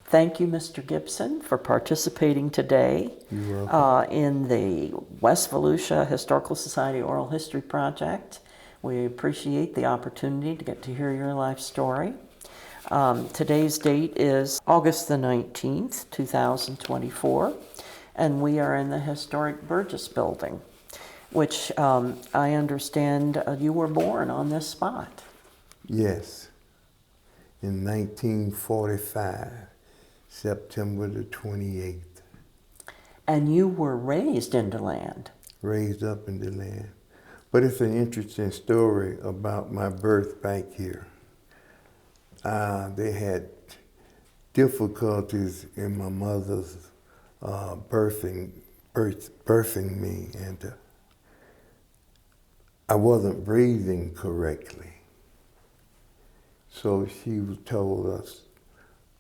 Thank you, Mr. Gibson, for participating today in the West Volusia Historical Society Oral History Project. We appreciate the opportunity to get to hear your life story. Today's date is August the 19th, 2024, and we are in the historic Burgess building, which I understand you were born on this spot. Yes, in 1945, September the 28th. And you were raised in DeLand? Raised up in DeLand. But it's an interesting story about my birth back here. They had difficulties in my mother's birthing me, and I wasn't breathing correctly. So she told us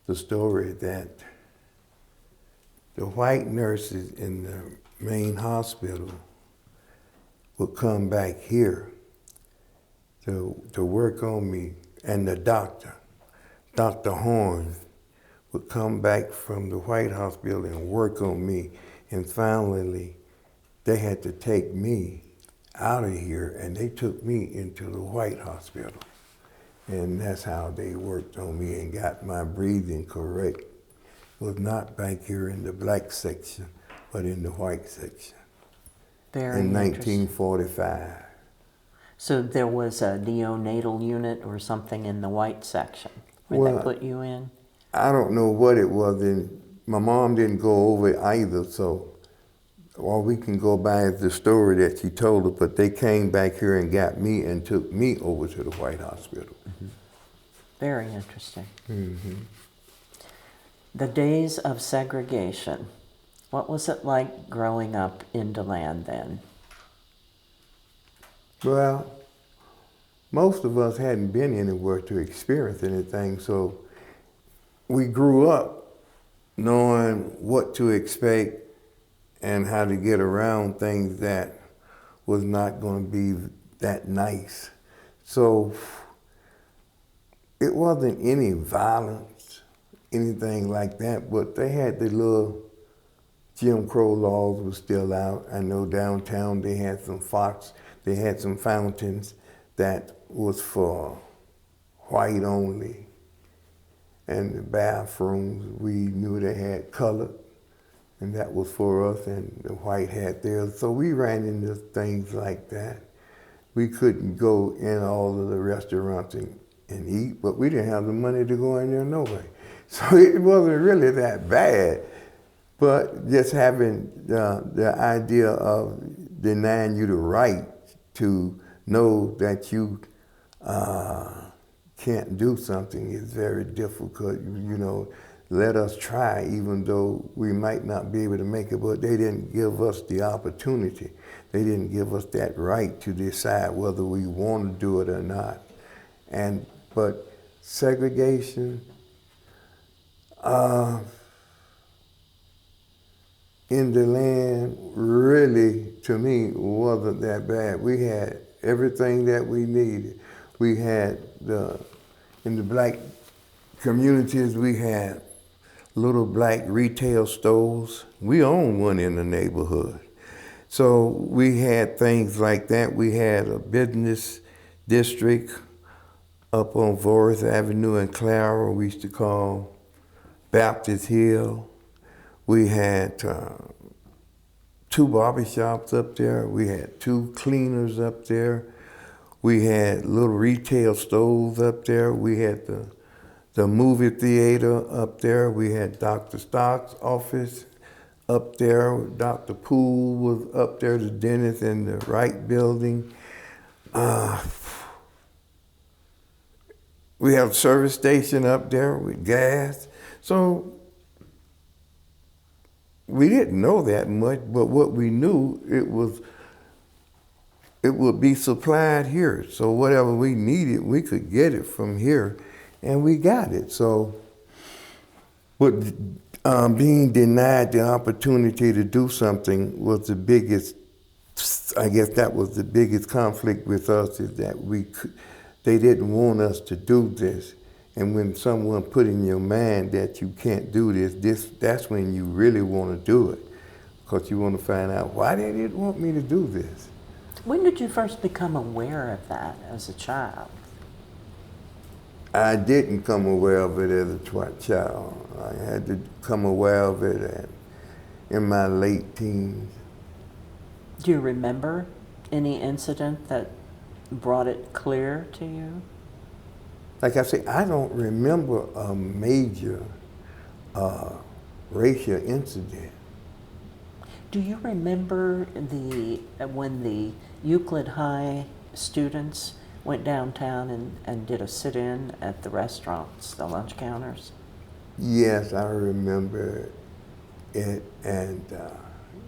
the story that the white nurses in the main hospital would come back here to work on me, and the doctor, Dr. Horn, would come back from the White Hospital and work on me, and finally they had to take me out of here, and they took me into the White Hospital. And that's how they worked on me and got my breathing correct. It was not back here in the black section, but in the white section. Very in 1945. So there was a neonatal unit or something in the white section where they put you in? I don't know what it was. And my mom didn't go over it either, so all we can go by is the story that she told us, but they came back here and got me and took me over to the White Hospital. Mm-hmm. Very interesting. Mm-hmm. The days of segregation. What was it like growing up in DeLand then? Well, most of us hadn't been anywhere to experience anything, so we grew up knowing what to expect and how to get around things that was not going to be that nice. So it wasn't any violence, anything like that, but they had the little Jim Crow laws were still out. I know downtown they had some fountains that was for white only. And the bathrooms, we knew they had colored, and that was for us, and the white had theirs. So we ran into things like that. We couldn't go in all of the restaurants and eat, but we didn't have the money to go in there no way. So it wasn't really that bad. But just having the idea of denying you the right to know that you can't do something is very difficult. You know, let us try, even though we might not be able to make it, but they didn't give us the opportunity. They didn't give us that right to decide whether we want to do it or not. But segregation, in DeLand, really, to me, wasn't that bad. We had everything that we needed. We had in the black communities, we had little black retail stores. We owned one in the neighborhood. So we had things like that. We had a business district up on Forest Avenue in Clara, we used to call Baptist Hill. We had 2 barbershops up there. We had 2 cleaners up there. We had little retail stores up there. We had the movie theater up there. We had Dr. Stock's office up there. Dr. Poole was up there, the dentist in the Wright building. We have a service station up there with gas. So we didn't know that much, but what we knew, it would be supplied here. So whatever we needed, we could get it from here, and we got it. So, but being denied the opportunity to do something was the biggest, I guess that was the biggest conflict with us, is that they didn't want us to do this. And when someone put in your mind that you can't do that's when you really want to do it, because you want to find out why they didn't want me to do this. When did you first become aware of that as a child? I didn't come aware of it as a child. I had to come aware of it in my late teens. Do you remember any incident that brought it clear to you? Like I say, I don't remember a major racial incident. Do you remember when the Euclid High students went downtown and did a sit-in at the restaurants, the lunch counters? Yes, I remember it, and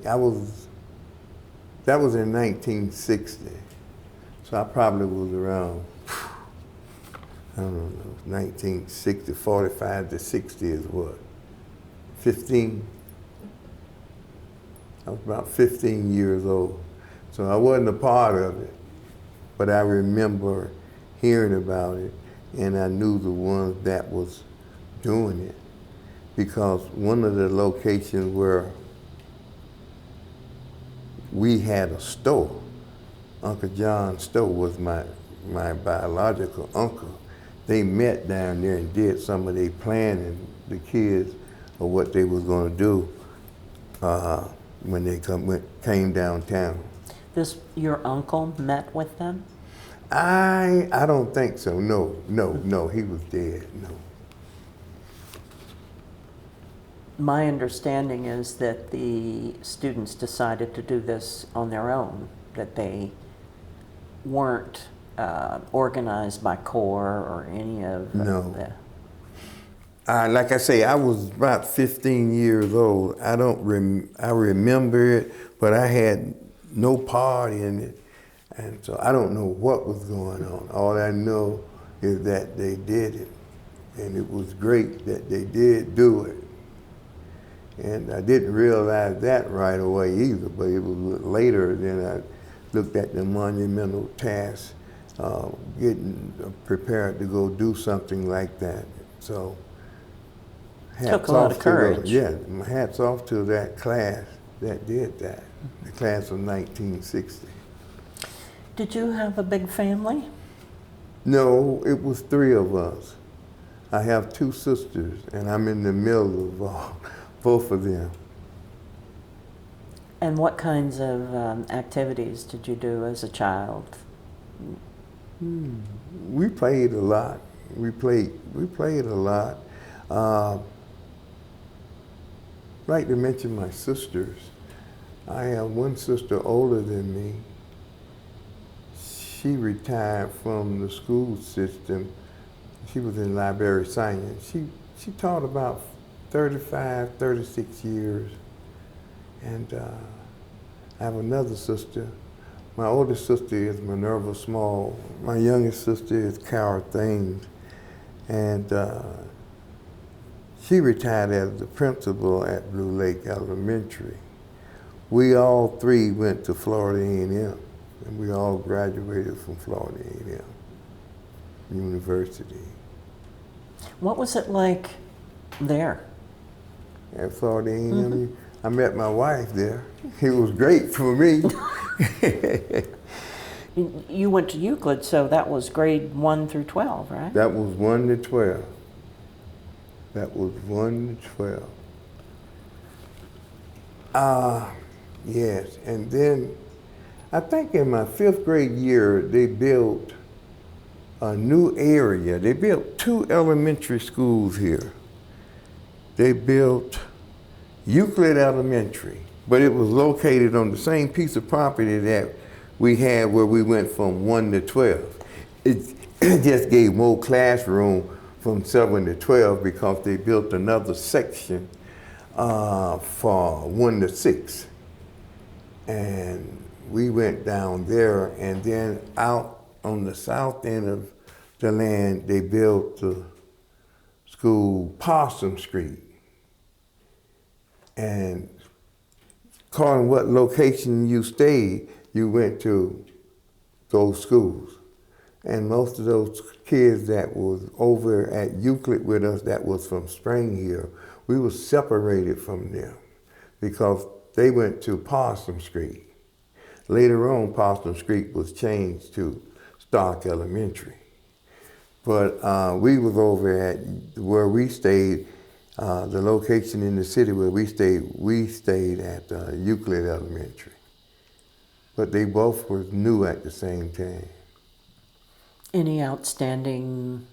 that was in 1960. So I probably was around, I don't know, 1960, 45 to 60 is what? 15? I was about 15 years old. So I wasn't a part of it, but I remember hearing about it, and I knew the ones that was doing it, because one of the locations where we had a store, Uncle John's store was my biological uncle. They met down there and did some of their planning, the kids, of what they was gonna do when they came downtown. Your uncle met with them? I don't think so. No, he was dead. No. My understanding is that the students decided to do this on their own, that they weren't organized by CORE or any of No. the... Like I say, I was about 15 years old. I remember it, but I had no part in it, and so I don't know what was going on. All I know is that they did it, and it was great that they did do it. And I didn't realize that right away either, but it was later then I looked at the monumental task, getting prepared to go do something like that. So, Took a lot of courage. Yeah, hats off to that class that did that, the class of 1960. Did you have a big family? No, it was 3 of us. I have 2 sisters, and I'm in the middle of both of them. And what kinds of activities did you do as a child? We played a lot. We played a lot. I'd like to mention my sisters. I have one sister older than me. She retired from the school system. She was in library science. She taught about 35, 36 years. And I have another sister. My oldest sister is Minerva Small. My youngest sister is Carol Thames. And she retired as the principal at Blue Lake Elementary. We all 3 went to Florida A&M, and we all graduated from Florida A&M University. What was it like there? At Florida A&M, I met my wife there. It was great for me. You went to Euclid, so that was grade 1 through 12, right? That was 1 to 12. That was 1 to 12. Yes, and then I think in my 5th grade year, they built a new area. They built 2 elementary schools here. They built Euclid Elementary, but it was located on the same piece of property that we had where we went from 1 to 12. It just gave more classroom from 7 to 12 because they built another section for 1 to 6. And we went down there, and then out on the south end of DeLand, they built the school Possum Street. And according to what location you stayed, you went to those schools. And most of those kids that was over at Euclid with us that was from Spring Hill, we were separated from them because they went to Parsons Street. Later on, Parsons Street was changed to Stark Elementary. But we was over at where we stayed, the location in the city where we stayed at Euclid Elementary. But they both were new at the same time. Any outstanding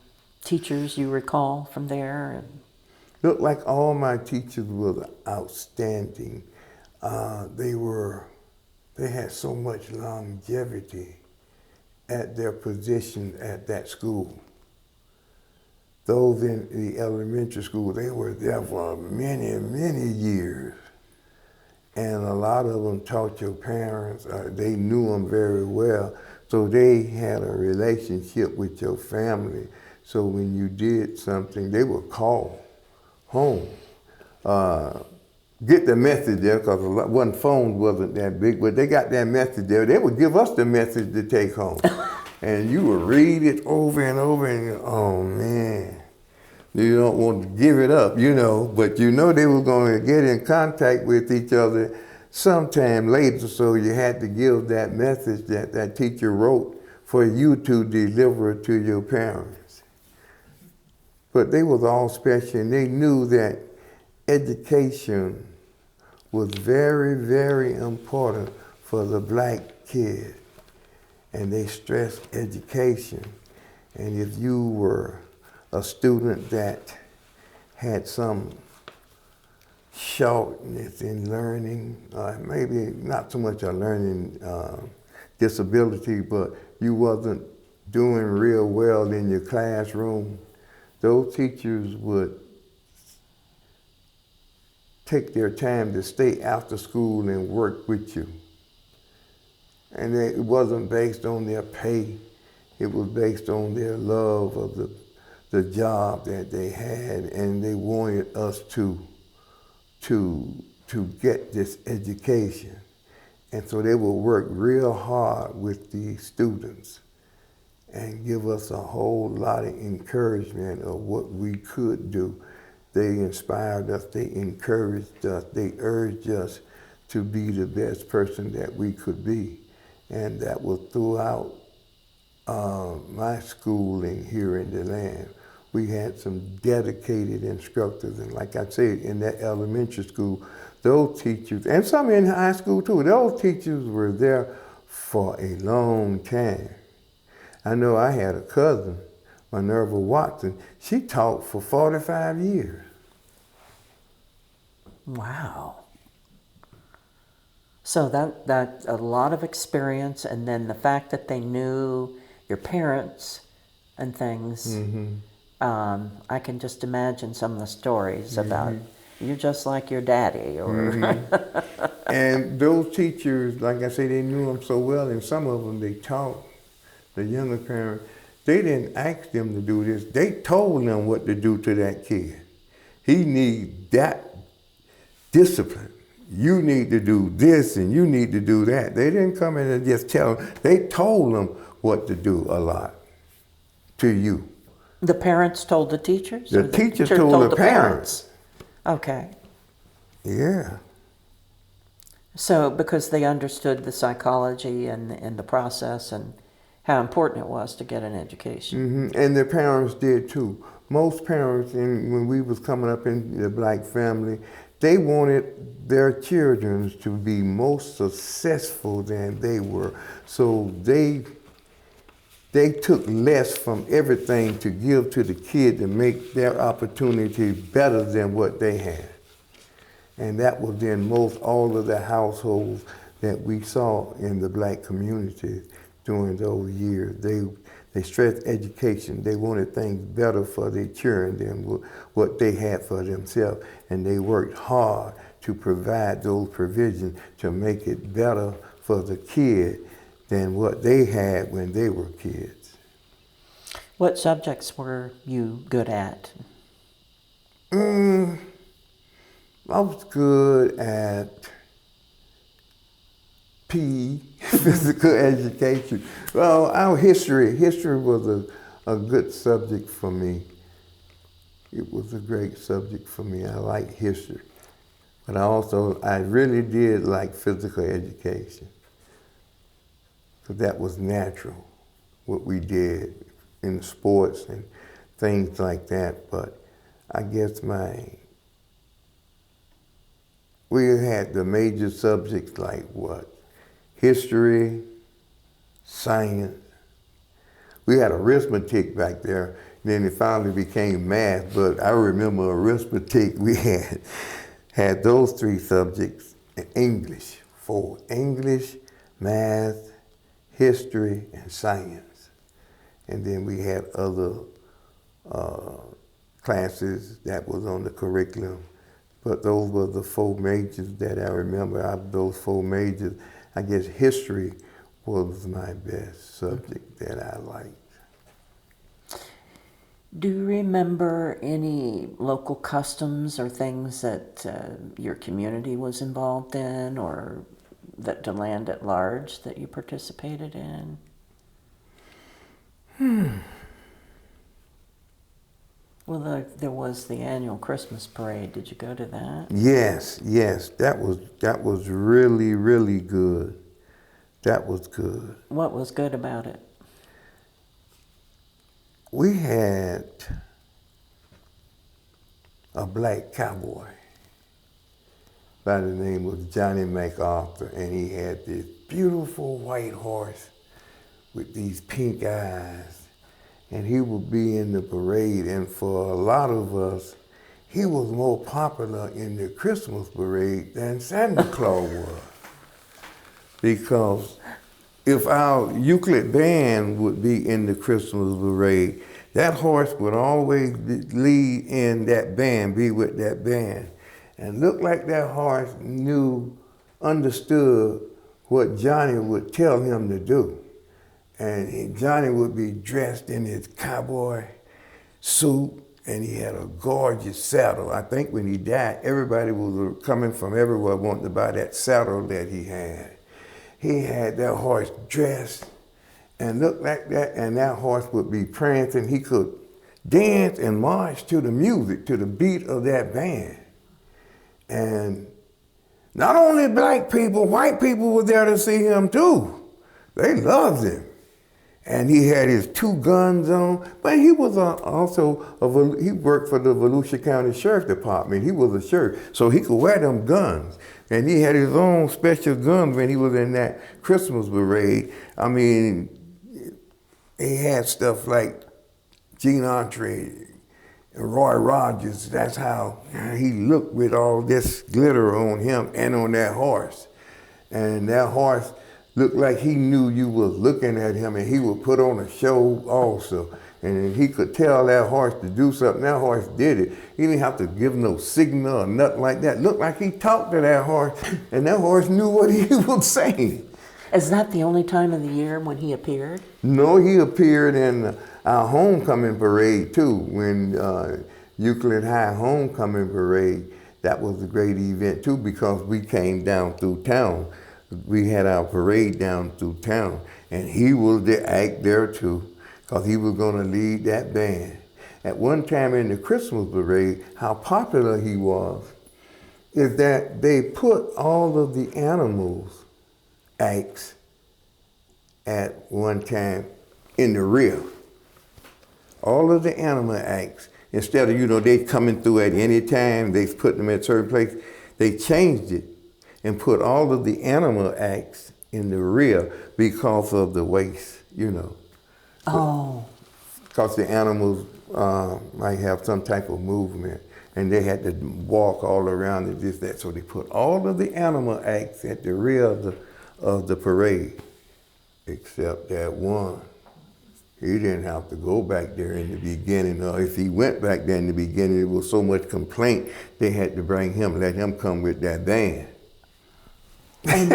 teachers you recall from there? Looked like all my teachers were outstanding. They had so much longevity at their position at that school. Those in the elementary school, they were there for many, many years. And a lot of them taught your parents, they knew them very well. So they had a relationship with your family. So when you did something, they would call home. Get the message there, because phone wasn't that big, but they got that message there. They would give us the message to take home. And you would read it over and over and oh man, you don't want to give it up, but you know they were going to get in contact with each other sometime later, so you had to give that message that that teacher wrote for you to deliver to your parents. But they was all special, and they knew that education was very, very important for the black kid. And they stressed education. And if you were a student that had some shortness in learning, maybe not so much a learning disability, but you wasn't doing real well in your classroom, those teachers would take their time to stay after school and work with you. And it wasn't based on their pay, it was based on their love of the job that they had, and they wanted us to get this education. And so they would work real hard with the students and give us a whole lot of encouragement of what we could do. They inspired us, they encouraged us, they urged us to be the best person that we could be. And that was throughout my schooling here in DeLand. We had some dedicated instructors, and like I said, in that elementary school, those teachers, and some in high school too, those teachers were there for a long time. I know I had a cousin, Minerva Watson, she taught for 45 years. Wow. So that a lot of experience, and then the fact that they knew your parents and things. Mm-hmm. I can just imagine some of the stories mm-hmm. about you're just like your daddy, or. Mm-hmm. And those teachers, like I say, they knew them so well, and some of them they taught the younger parents. They didn't ask them to do this. They told them what to do to that kid. He needs that discipline. You need to do this and you need to do that. They didn't come in and just tell them. They told them what to do a lot to you. The parents told the teachers? The teachers told the parents. Okay. Yeah. So because they understood the psychology and the process and how important it was to get an education. Mm-hmm. And the parents did too. Most parents, when we was coming up in the black family, they wanted their children to be most successful than they were. So they took less from everything to give to the kid to make their opportunity better than what they had. And that was in most all of the households that we saw in the black community during those years. They stressed education. They wanted things better for their children than what they had for themselves. And they worked hard to provide those provisions to make it better for the kid than what they had when they were kids. What subjects were you good at? I was good at PE. Physical education. Well, our history was a good subject for me. It was a great subject for me. I like history. But I really did like physical education. Because that was natural, what we did in sports and things like that. But I guess we had the major subjects like what? History, science. We had arithmetic back there. Then it finally became math, but I remember arithmetic, we had those three subjects, and English, English, math, history, and science. And then we had other classes that was on the curriculum. But those were the four majors that I remember. Out of those four majors, I guess history was my best subject that I liked. Do you remember any local customs or things that your community was involved in, or that DeLand at large that you participated in? Well, there was the annual Christmas parade. Did you go to that? Yes, that was really, really good. That was good. What was good about it? We had a black cowboy by the name of Johnny MacArthur, and he had this beautiful white horse with these pink eyes, and he would be in the parade, and for a lot of us, he was more popular in the Christmas parade than Santa Claus was. Because if our Euclid band would be in the Christmas parade, that horse would always lead in that band, be with that band. And looked like that horse understood what Johnny would tell him to do. And Johnny would be dressed in his cowboy suit, and he had a gorgeous saddle. I think when he died, everybody was coming from everywhere wanting to buy that saddle that he had. He had that horse dressed and looked like that, and that horse would be prancing. He could dance and march to the music, to the beat of that band. And not only black people, white people were there to see him too. They loved him. And he had his 2 guns on, but he was he worked for the Volusia County Sheriff Department. He was a sheriff, so he could wear them guns. And he had his own special guns when he was in that Christmas parade. I mean, he had stuff like Gene Autry, Roy Rogers. That's how he looked with all this glitter on him and on that horse. And that horse looked like he knew you was looking at him, and he would put on a show also. And he could tell that horse to do something. That horse did it. He didn't have to give no signal or nothing like that. Looked like he talked to that horse, and that horse knew what he was saying. Is that the only time of the year when he appeared? No, he appeared in our homecoming parade too. When Euclid High homecoming parade, that was a great event too, because we came down through town. We had our parade down through town, and he was the act there too, because he was going to lead that band. At one time in the Christmas parade, how popular he was is that they put all of the animals acts at one time in the rear. All of the animal acts, instead of, they coming through at any time, they put them at certain place, they changed it and put all of the animal acts in the rear because of the waste, Oh. Because the animals might have some type of movement, and they had to walk all around and this, that. So they put all of the animal acts at the rear of the parade, except that one. He didn't have to go back there in the beginning, or if he went back there in the beginning, there was so much complaint, they had to bring him, let him come with that band. And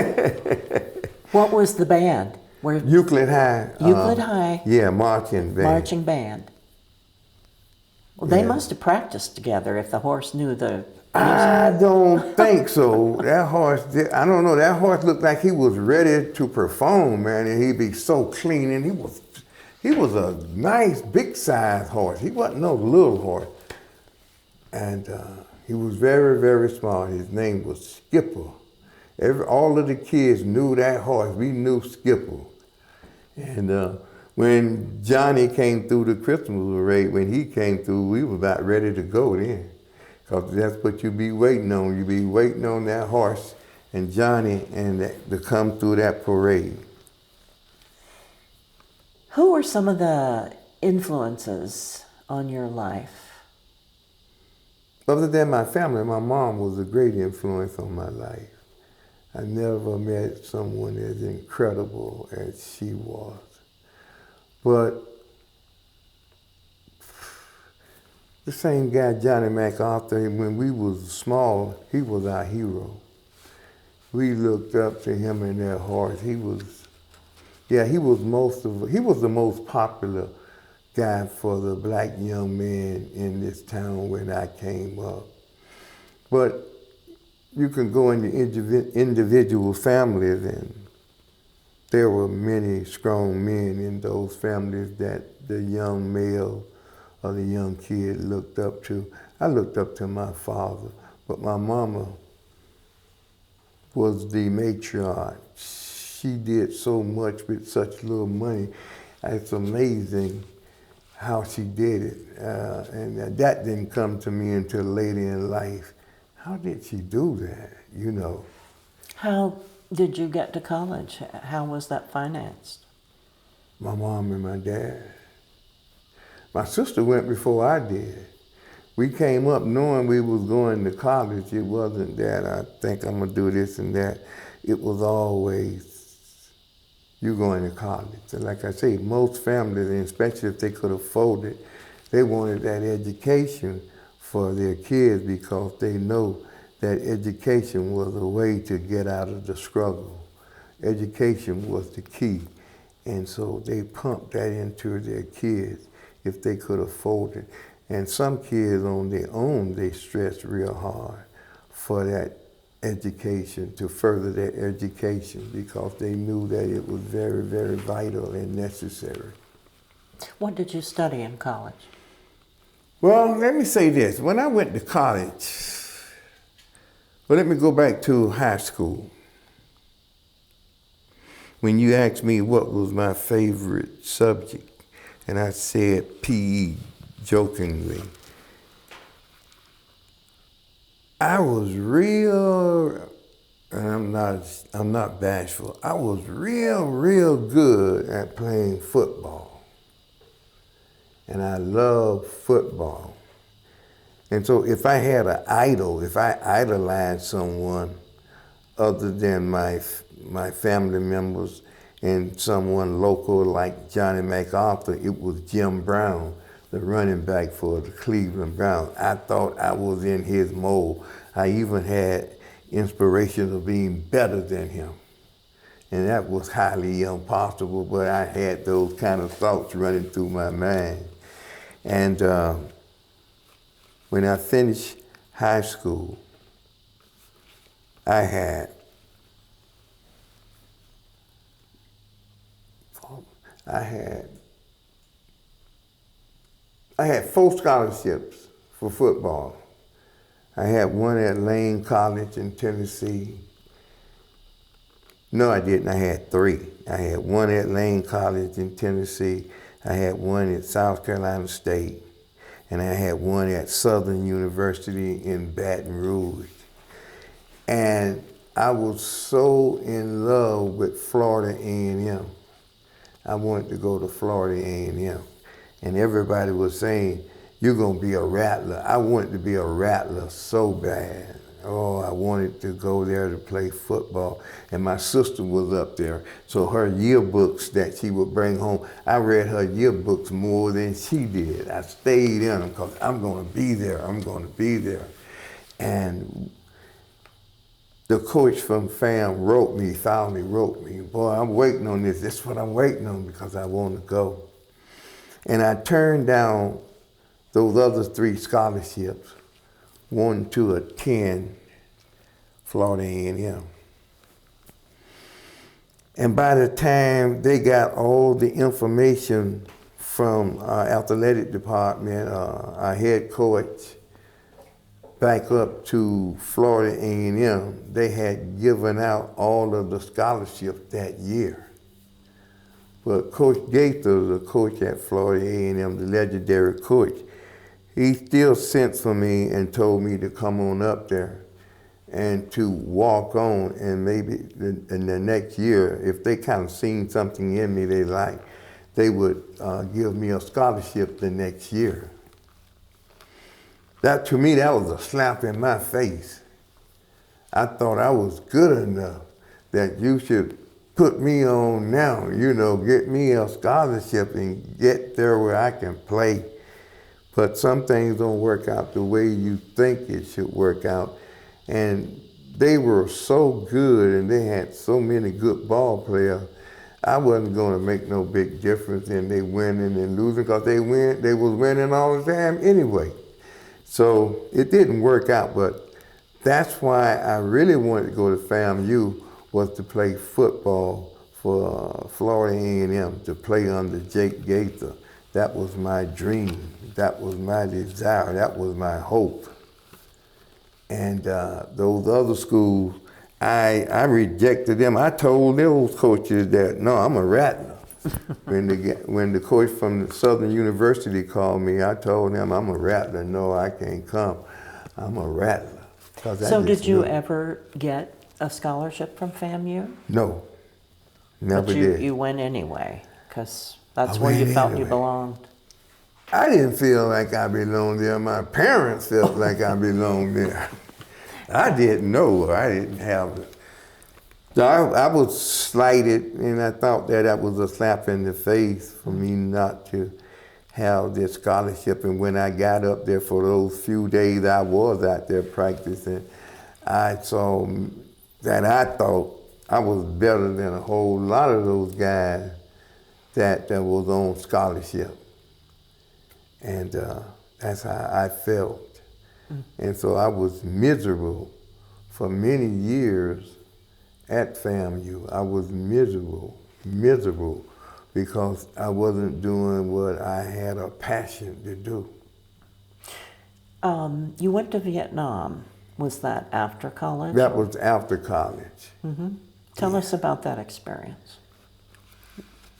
what was the band? Euclid High. Euclid High. Yeah, marching band. Marching band. Well, they must have practiced together if the horse knew the I don't think so. That horse, I don't know. That horse looked like he was ready to perform, man, and he'd be so clean. And he was a nice, big size horse. He wasn't no little horse. And he was very, very smart. His name was Skipper. All of the kids knew that horse. We knew Skipper. And when Johnny came through the Christmas parade, when he came through, we were about ready to go then. Because that's what you be waiting on. You be waiting on that horse and Johnny to come through that parade. Who were some of the influences on your life? Other than my family, my mom was a great influence on my life. I never met someone as incredible as she was. But the same guy, Johnny MacArthur, when we was small, he was our hero. We looked up to him and that horse. He was the most popular guy for the black young man in this town when I came up. But you can go into individual families, and there were many strong men in those families that the young male or the young kid looked up to. I looked up to my father, but my mama was the matriarch. She did so much with such little money. It's amazing how she did it. And that didn't come to me until later in life. How did she do that, you know? How did you get to college? How was that financed? My mom and my dad. My sister went before I did. We came up knowing we was going to college. It wasn't that I think I'm gonna do this and that. It was always, you're going to college. And like I say, most families, and especially if they could afford it, they wanted that education for their kids because they know that education was a way to get out of the struggle. Education was the key. And so they pumped that into their kids if they could afford it. And some kids on their own, they stressed real hard for that education, to further their education, because they knew that it was very, very vital and necessary. What did you study in college? Well, let me say this. When I went to college, well, let me go back to high school. When you asked me what was my favorite subject, and I said PE jokingly, I was real, and I'm not bashful, I was real good at playing football. And I love football. And so if I had an idol, if I idolized someone other than my family members and someone local like Johnny MacArthur, it was Jim Brown, the running back for the Cleveland Browns. I thought I was in his mold. I even had inspirations of being better than him. And that was highly impossible, but I had those kind of thoughts running through my mind. And when I finished high school, I had 4 scholarships for football. I had one at Lane College in Tennessee. No, I didn't. I had 3. I had one at Lane College in Tennessee. I had one at South Carolina State. And I had one at Southern University in Baton Rouge. And I was so in love with Florida A&M. I wanted to go to Florida A&M. And everybody was saying, you're gonna be a rattler. I wanted to be a rattler so bad. Oh, I wanted to go there to play football. And my sister was up there. So her yearbooks that she would bring home, I read her yearbooks more than she did. I stayed in them because I'm gonna be there, I'm gonna be there. And the coach from FAM finally wrote me, boy, I'm waiting on this. This is what I'm waiting on because I want to go. And I turned down those other 3 scholarships wanting to attend Florida A&M. And by the time they got all the information from our athletic department, our head coach, back up to Florida A&M, they had given out all of the scholarships that year. But Coach Gaither, the coach at Florida A&M, the legendary coach, he still sent for me and told me to come on up there and to walk on, and maybe in the next year, if they kind of seen something in me they liked, they would give me a scholarship the next year. That, to me, that was a slap in my face. I thought I was good enough that you should put me on now, you know, get me a scholarship and get there where I can play. But some things don't work out the way you think it should work out. And they were so good and they had so many good ball players, I wasn't going to make no big difference in they winning and losing, because they was winning all the time anyway. So it didn't work out, but that's why I really wanted to go to FAMU, was to play football for Florida A&M, to play under Jake Gaither. That was my dream. That was my desire. That was my hope. And those other schools, I rejected them. I told those coaches that, no, I'm a rattler. When the coach from the Southern University called me, I told him, I'm a rattler. No, I can't come. I'm a rattler. So did you ever get a scholarship from FAMU? No, never but did. You went anyway, because that's where you felt you belonged. I didn't feel like I belonged there. My parents felt like I belonged there. I didn't know. I didn't have it. So I was slighted, and I thought that was a slap in the face for me not to have this scholarship. And when I got up there for those few days I was out there practicing, I saw that I thought I was better than a whole lot of those guys that was on scholarship. And that's how I felt. And so I was miserable for many years at FAMU. I was miserable because I wasn't doing what I had a passion to do. You went to Vietnam. Was that after college? That was after college. Mm-hmm. Tell us about that experience.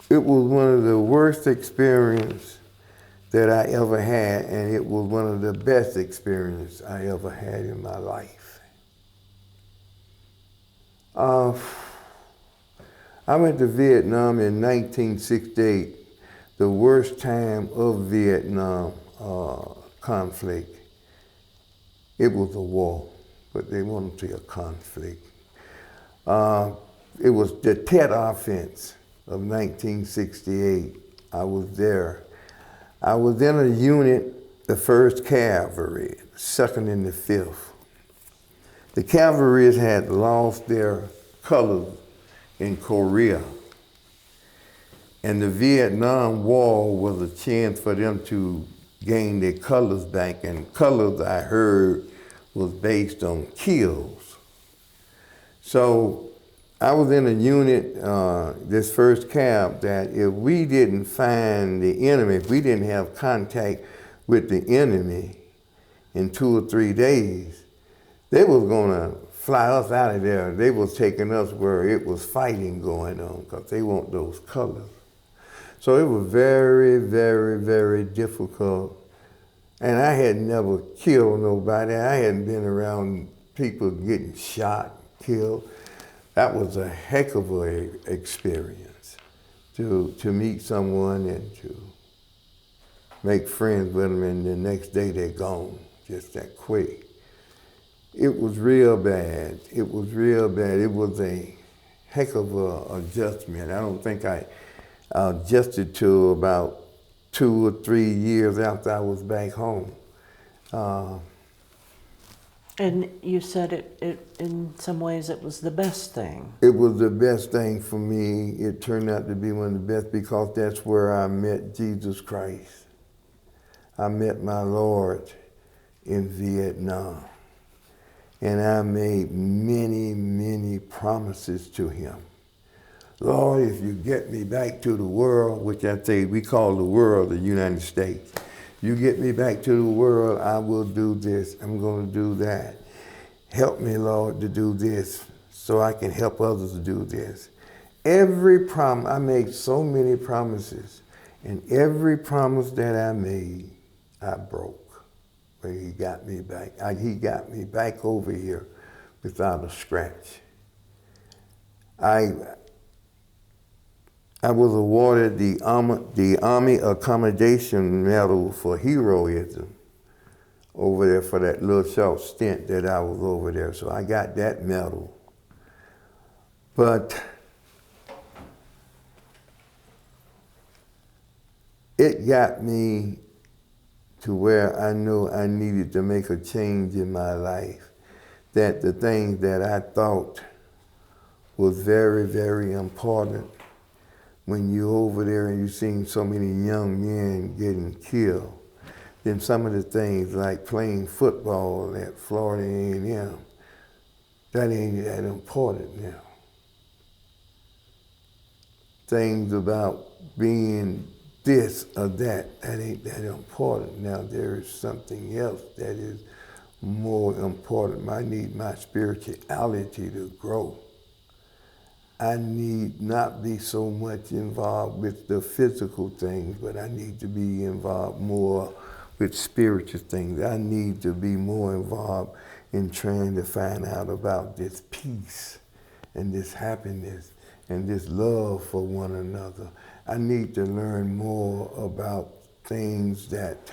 It was one of the worst experiences that I ever had, and it was one of the best experiences I ever had in my life. I went to Vietnam in 1968, the worst time of Vietnam conflict. It was a war, but they wanted to be a conflict. It was the Tet Offense of 1968. I was there. I was in a unit, the 1st Cavalry, 2nd and the 5th. The cavalry had lost their colors in Korea. And the Vietnam War was a chance for them to gain their colors back. And colors, I heard, was based on kills. So I was in a unit, this 1st Cav, that if we didn't find the enemy, if we didn't have contact with the enemy in 2 or 3 days, they was gonna fly us out of there. They was taking us where it was fighting going on, because they want those colors. So it was very, very, very difficult. And I had never killed nobody. I hadn't been around people getting shot, killed. That was a heck of an experience to meet someone and to make friends with them, and the next day they're gone, just that quick. It was real bad. It was real bad. It was a heck of a adjustment. I don't think I adjusted to about 2 or 3 years after I was back home. And you said it in some ways it was the best thing. It was the best thing for me. It turned out to be one of the best, because that's where I met Jesus Christ. I met my Lord in Vietnam. And I made many, many promises to him. Lord, if you get me back to the world, which I say we call the world the United States, you get me back to the world, I will do this, I'm going to do that. Help me, Lord, to do this so I can help others to do this. Every promise, I made so many promises, and every promise that I made, I broke. But he got me back. He got me back over here without a scratch. I was awarded the Army Accommodation Medal for heroism over there for that little short stint that I was over there. So I got that medal. But it got me to where I knew I needed to make a change in my life. That the things that I thought was very, very important, when you're over there and you're seeing so many young men getting killed, then some of the things like playing football at Florida A&M, that ain't that important now. Things about being this or that, that ain't that important. Now there is something else that is more important. I need my spirituality to grow. I need not be so much involved with the physical things, but I need to be involved more with spiritual things. I need to be more involved in trying to find out about this peace and this happiness and this love for one another. I need to learn more about things that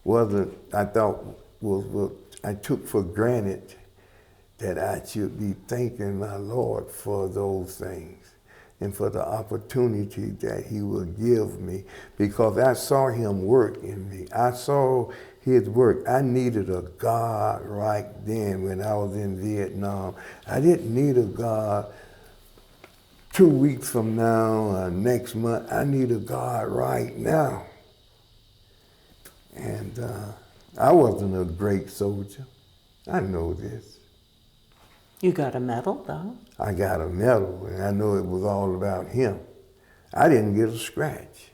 I thought was I took for granted, that I should be thanking my Lord for those things and for the opportunity that he will give me, because I saw him work in me. I saw his work. I needed a God right then when I was in Vietnam. I didn't need a God 2 weeks from now or next month. I need a God right now. And I wasn't a great soldier. I know this. You got a medal, though? I got a medal, and I know it was all about him. I didn't get a scratch.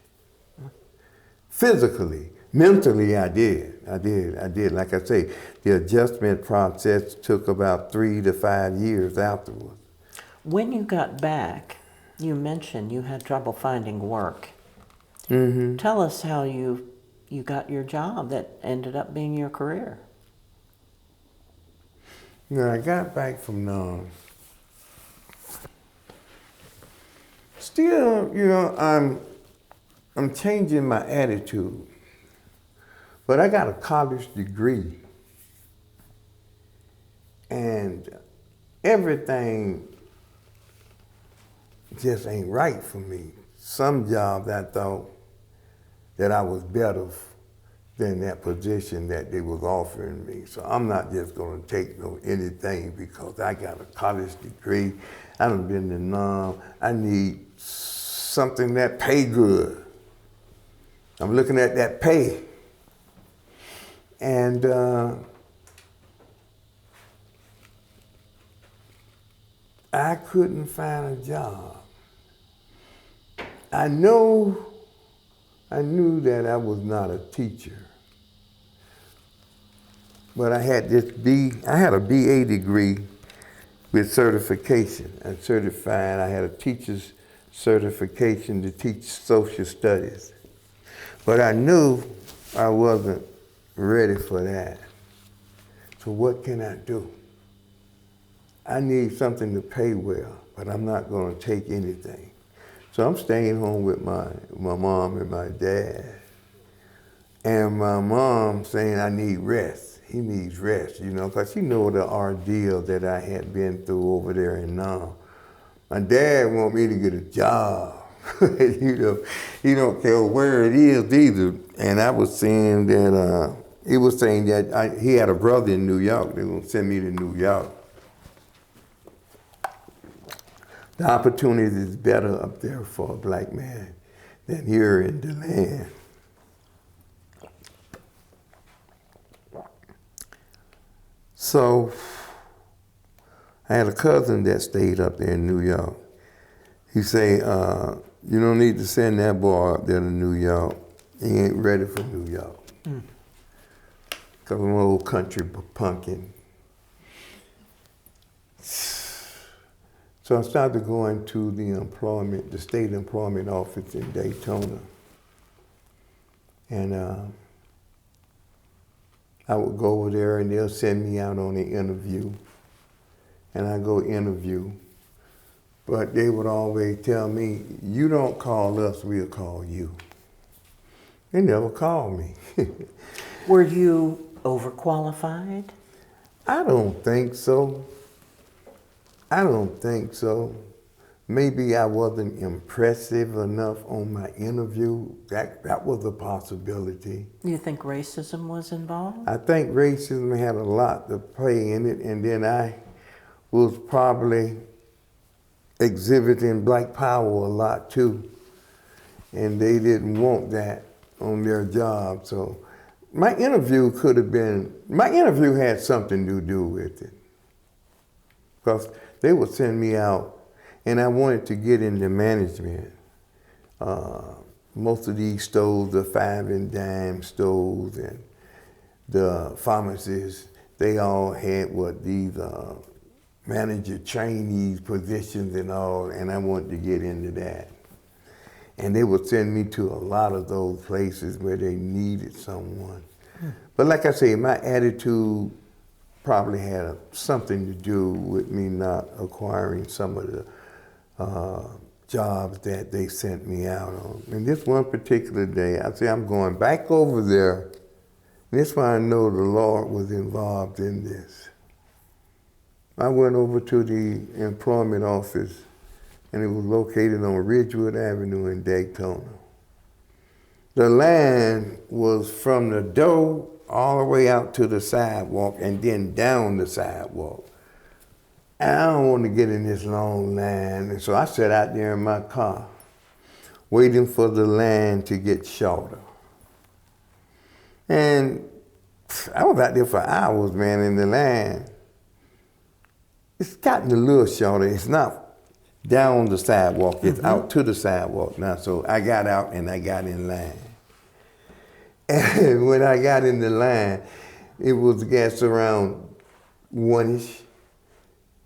Physically, mentally, I did. Like I say, the adjustment process took about 3 to 5 years afterwards. When you got back, you mentioned you had trouble finding work. Mm-hmm. Tell us how you got your job that ended up being your career. When I got back from still, I'm changing my attitude. But I got a college degree, and everything just ain't right for me. Some jobs I thought that I was better than that position that they was offering me. So I'm not just gonna take anything because I got a college degree. I done been to Nam. I need something that pay good. I'm looking at that pay. And I couldn't find a job. I knew that I was not a teacher. But I had a BA degree with certification. I certified, I had a teacher's certification to teach social studies. But I knew I wasn't ready for that. So what can I do? I need something to pay well, but I'm not gonna take anything. So I'm staying home with my mom and my dad. And my mom saying I need rest. He needs rest, because she know the ordeal that I had been through over there in Nam. My dad want me to get a job. He don't care where it is either. And I was saying that, he was saying that he had a brother in New York. They were gonna send me to New York. The opportunity is better up there for a black man than here in DeLand. So I had a cousin that stayed up there in New York. He say, you don't need to send that boy up there to New York. He ain't ready for New York. Cause I'm an old country punkin. So I started going to the state employment office in Daytona. And I would go over there and they'll send me out on an interview. And I go interview. But they would always tell me, you don't call us, we'll call you. They never called me. Were you overqualified? I don't think so. I don't think so. Maybe I wasn't impressive enough on my interview. That was a possibility. You think racism was involved? I think racism had a lot to play in it, and then I was probably exhibiting black power a lot too. And they didn't want that on their job. So my interview had something to do with it. Because they would send me out and I wanted to get into management. Most of these stores, the 5 and dime stores and the pharmacies, they all had these manager trainees positions and all, and I wanted to get into that. And they would send me to a lot of those places where they needed someone. But like I say, my attitude probably had something to do with me not acquiring some of the jobs that they sent me out on. And this one particular day, I said, I'm going back over there. And that's why I know the Lord was involved in this. I went over to the employment office, and it was located on Ridgewood Avenue in Daytona. The line was from the door all the way out to the sidewalk and then down the sidewalk. And I don't want to get in this long line, and so I sat out there in my car waiting for the line to get shorter. And I was out there for hours, man, in the line. It's gotten a little shorter. It's not down the sidewalk, it's out to the sidewalk now. So I got out and I got in line. And when I got in the line, it was guess around 1-ish.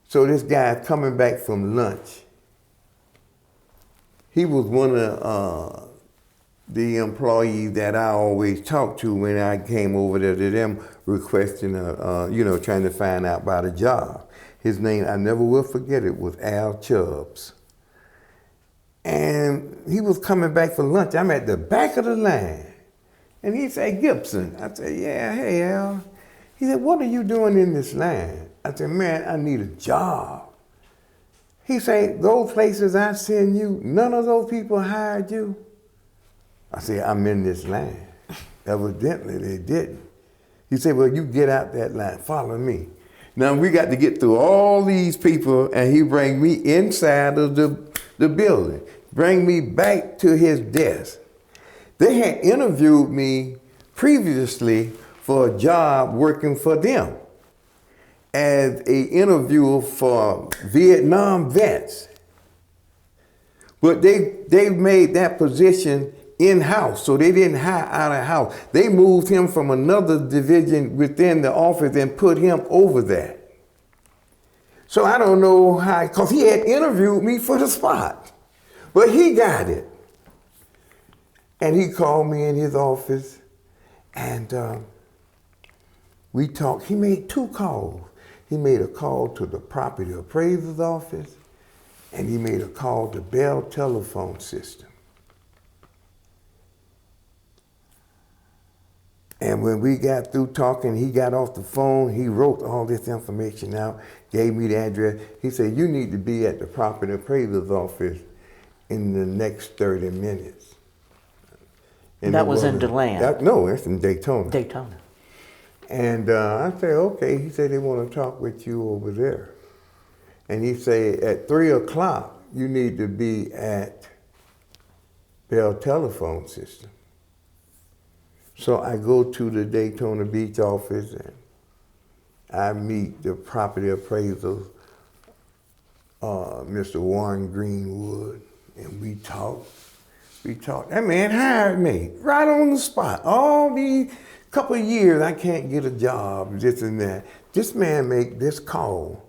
So this guy coming back from lunch, he was one of the employees that I always talked to when I came over there to them requesting, trying to find out about a job. His name, I never will forget it, was Al Chubbs. And he was coming back for lunch. I'm at the back of the line. And he said, Gibson. I said, yeah, hey, Al. He said, what are you doing in this line? I said, man, I need a job. He said, those places I send you, none of those people hired you? I said, I'm in this line. Evidently, they didn't. He said, well, you get out that line, follow me. Now we got to get through all these people, and he bring me inside of the building, bring me back to his desk. They had interviewed me previously for a job working for them as an interviewer for Vietnam vets. But they made that position in-house, so they didn't hire out of house. They moved him from another division within the office and put him over there. So I don't know how, because he had interviewed me for the spot, but he got it. And he called me in his office, and we talked. He made 2 calls. He made a call to the property appraiser's office, and he made a call to Bell telephone system. And when we got through talking, he got off the phone, he wrote all this information out, gave me the address. He said, you need to be at the property appraiser's office in the next 30 minutes. And that was in DeLand? No, it's in Daytona. Daytona. And I said, okay. He said, they want to talk with you over there. And he said, at 3 o'clock, you need to be at Bell telephone system. So I go to the Daytona Beach office, and I meet the property appraiser, Mr. Warren Greenwood, and we talked. That man hired me right on the spot. All these couple of years, I can't get a job, this and that. This man make this call.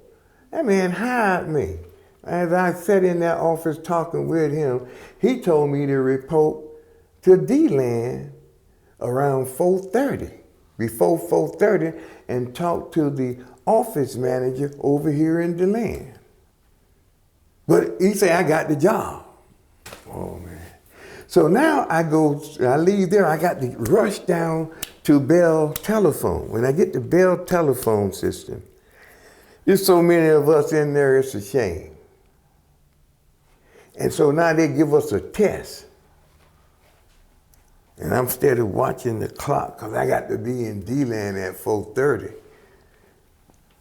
That man hired me. As I sat in that office talking with him, he told me to report to DeLand around 4:30, before 4:30, and talk to the office manager over here in DeLand. But he said I got the job. Oh man. So now I leave there, I got to rush down to Bell Telephone. When I get to Bell Telephone System, there's so many of us in there, it's a shame. And so now they give us a test. And I'm steady watching the clock because I got to be in DeLand at 4:30.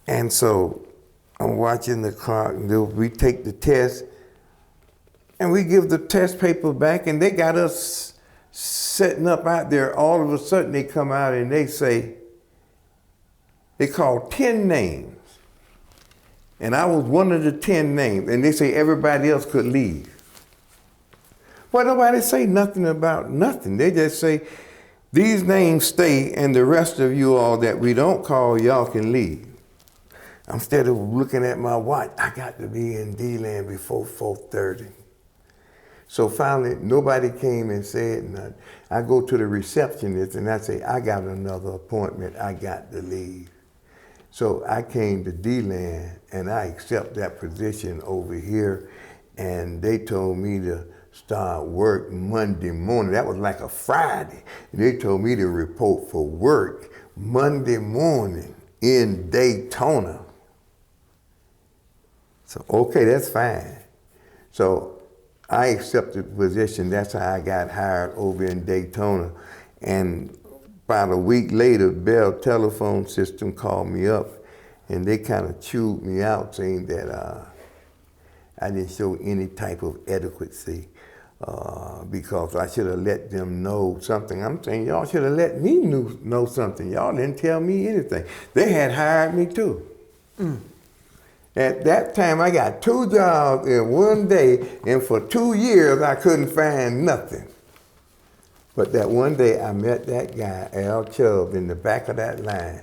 And so I'm watching the clock, and we take the test, and we give the test paper back, and they got us setting up out there. All of a sudden they come out and they say, they call 10 names. And I was one of the 10 names, and they say everybody else could leave. Well, nobody say nothing about nothing. They just say, these names stay, and the rest of you all that we don't call, y'all can leave. Instead of looking at my watch, I got to be in DeLand before 4:30. So finally, nobody came and said nothing. I go to the receptionist and I say, I got another appointment, I got to leave. So I came to DeLand and I accept that position over here, and they told me to start work Monday morning. That was like a Friday. And they told me to report for work Monday morning in Daytona. So, okay, that's fine. So I accepted the position. That's how I got hired over in Daytona. And about a week later, Bell Telephone System called me up, and they kind of chewed me out, saying that I didn't show any type of adequacy because I should have let them know something. I'm saying y'all should have let me know something. Y'all didn't tell me anything. They had hired me too. Mm. At that time, I got 2 jobs in one day, and for 2 years, I couldn't find nothing. But that one day, I met that guy, Al Chubb, in the back of that line.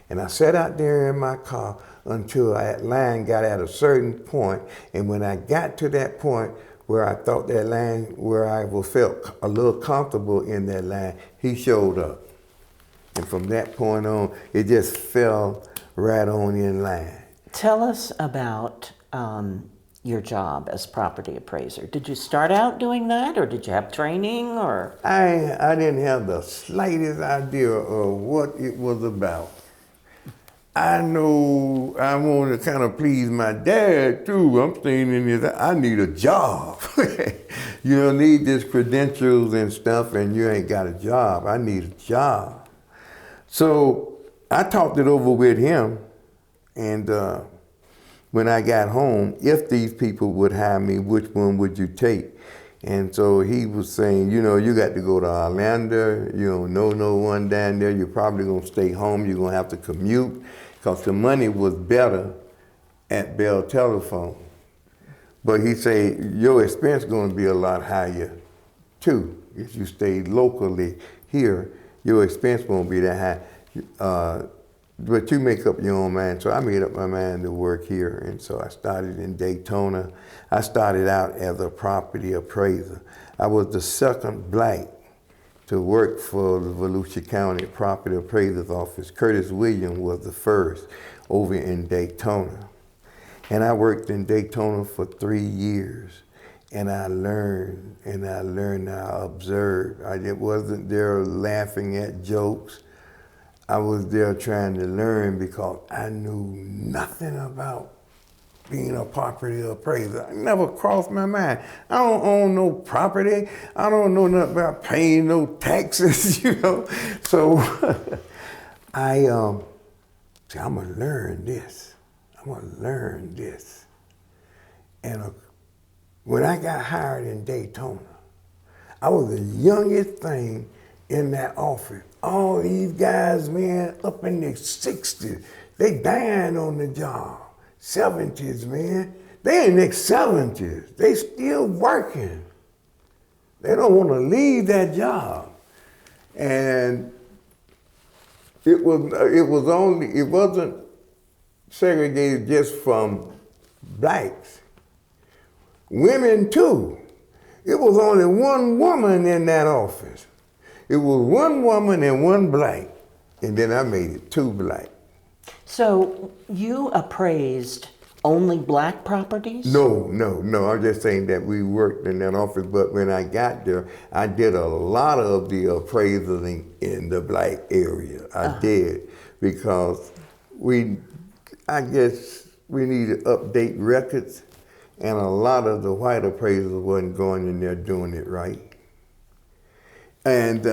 And I sat out there in my car until that line got at a certain point. And when I got to that point where I thought that line, where I felt a little comfortable in that line, he showed up. And from that point on, it just fell right on in line. Tell us about your job as property appraiser. Did you start out doing that, or did you have training, or? I didn't have the slightest idea of what it was about. I know I want to kind of please my dad too. I'm saying in this, I need a job. You don't need this credentials and stuff, and you ain't got a job. I need a job. So I talked it over with him. And when I got home, if these people would hire me, which one would you take? And so he was saying, you know, you got to go to Orlando. You don't know no one down there. You're probably going to stay home. You're going to have to commute, because the money was better at Bell Telephone. But he said, your expense going to be a lot higher too. If you stay locally here, your expense won't be that high. But you make up your own mind. So I made up my mind to work here. And so I started in Daytona. I started out as a property appraiser. I was the second black to work for the Volusia County Property Appraiser's office. Curtis Williams was the first over in Daytona. And I worked in Daytona for 3 years. And I learned, and I observed. I wasn't there laughing at jokes. I was there trying to learn because I knew nothing about being a property appraiser. It never crossed my mind. I don't own no property. I don't know nothing about paying no taxes, you know. So I said, I'm gonna learn this. I'm gonna learn this. And when I got hired in Daytona, I was the youngest thing in that office. All these guys, man, up in their 60s, They dying on the job. 70s, man. They in their 70s. They still working. They don't want to leave that job. And it wasn't segregated just from blacks. Women too. It was only one woman in that office. It was one woman and one black. And then I made it 2 black. So you appraised only black properties? No. I'm just saying that we worked in that office, but when I got there, I did a lot of the appraising in the black area. I did, because I guess we need to update records, and a lot of the white appraisers wasn't going in there doing it right. And